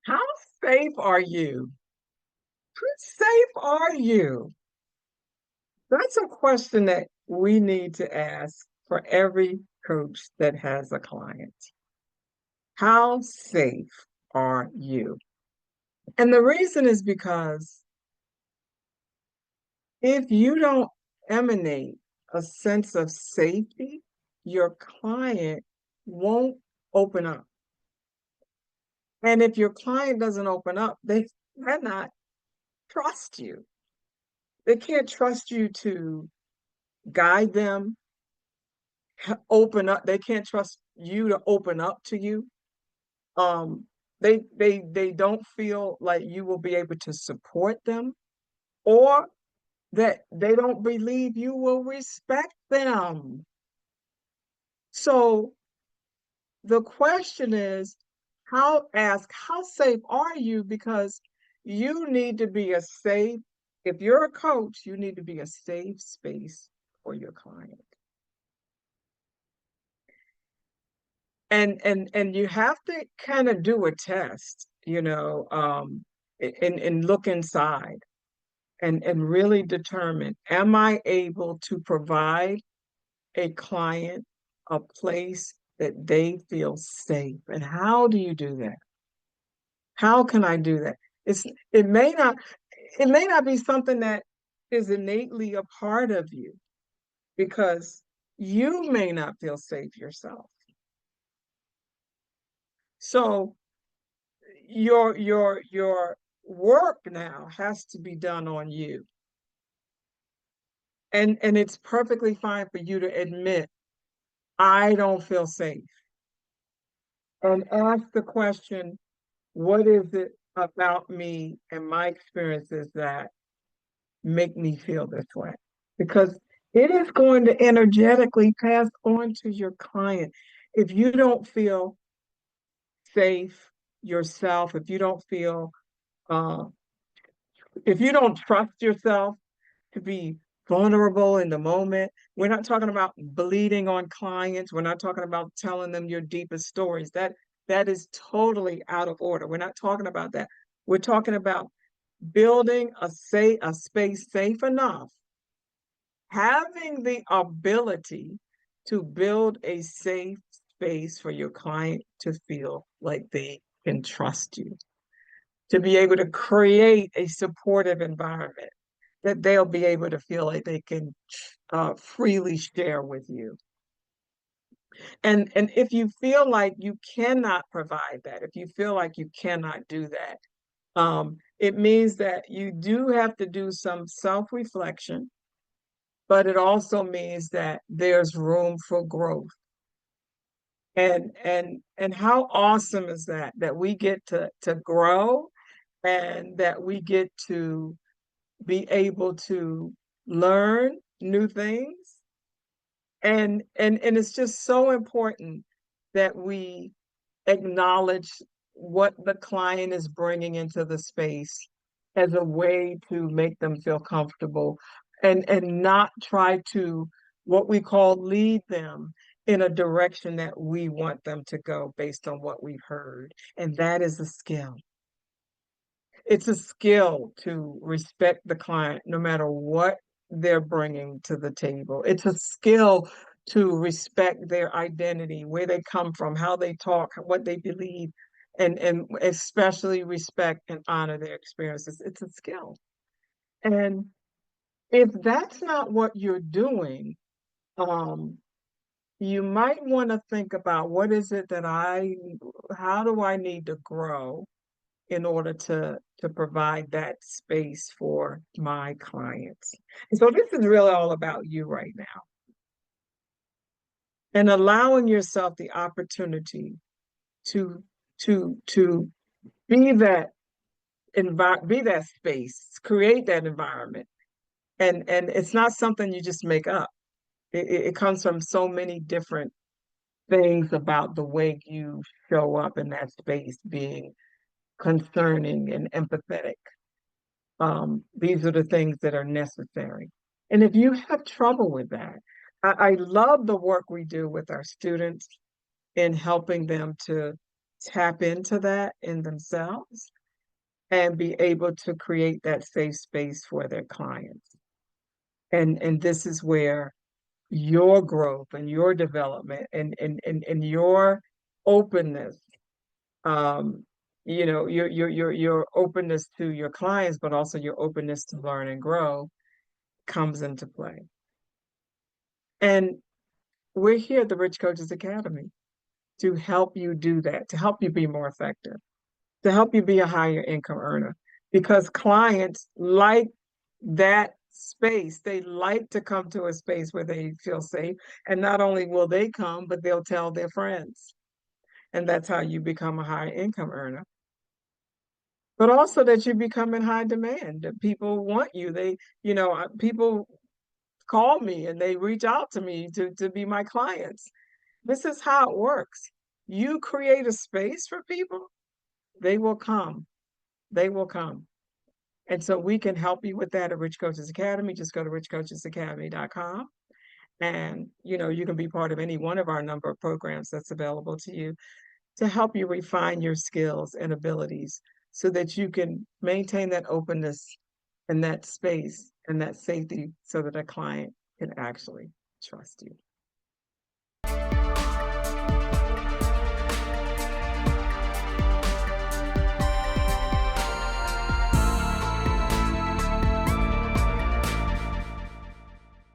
How safe are you? How safe are you? That's a question that we need to ask for every coach that has a client. How safe are you? And the reason is because if you don't emanate a sense of safety, your client won't open up. And if your client doesn't open up, they cannot trust you. They can't trust you to guide them, open up. They can't trust you to open up to you. Um, they don't feel like you will be able to support them, or that they don't believe you will respect them. So the question is, how safe are you? Because you need to be a safe, if you're a coach, you need to be a safe space for your client. And you have to kind of do a test, and look inside and really determine, am I able to provide a client a place that they feel safe? And how do you do that? How can I do that? It's it may not it may not be something that is innately a part of you because you may not feel safe yourself. So your work now has to be done on you. And it's perfectly fine for you to admit, I don't feel safe. And ask the question, what is it about me and my experiences that make me feel this way? Because it is going to energetically pass on to your client. If you don't feel safe yourself, uh, if you don't trust yourself to be vulnerable in the moment, we're not talking about bleeding on clients. We're not talking about telling them your deepest stories. That is totally out of order. We're not talking about that. We're talking about building a space safe enough, having the ability to build a safe space for your client to feel like they can trust you, to be able to create a supportive environment that they'll be able to feel like they can freely share with you. And if you feel like you cannot provide that, if you feel like you cannot do that, it means that you do have to do some self-reflection, but it also means that there's room for growth. And how awesome is that, that we get to grow and that we get to be able to learn new things. And it's just so important that we acknowledge what the client is bringing into the space as a way to make them feel comfortable, and not try to, what we call, lead them in a direction that we want them to go based on what we've heard. And that is a skill. It's a skill to respect the client no matter what they're bringing to the table. It's a skill to respect their identity, where they come from, how they talk, what they believe, and especially respect and honor their experiences. It's a skill. And if that's not what you're doing, um, you might want to think about, what is it that how do I need to grow in order to provide that space for my clients? And so this is really all about you right now, and allowing yourself the opportunity to to be that be that space, create that environment. And it's not something you just make up. It comes from so many different things about the way you show up in that space, being concerning and empathetic. These are the things that are necessary. And if you have trouble with that, I love the work we do with our students in helping them to tap into that in themselves and be able to create that safe space for their clients. And this is where your growth and your development and your openness, um, your openness to your clients, but also your openness to learn and grow comes into play. And we're here at the Rich Coaches Academy to help you do that, to help you be more effective, to help you be a higher income earner. Because clients like that space. They like to come to a space where they feel safe. And not only will they come, but they'll tell their friends. And that's how you become a higher income earner. But also that you become in high demand, that people want you. People call me and they reach out to me to be my clients. This is how it works. You create a space for people, they will come. They will come. And so we can help you with that at Rich Coaches Academy. Just go to richcoachesacademy.com. And you can be part of any one of our number of programs that's available to you to help you refine your skills and abilities so that you can maintain that openness and that space and that safety so that a client can actually trust you.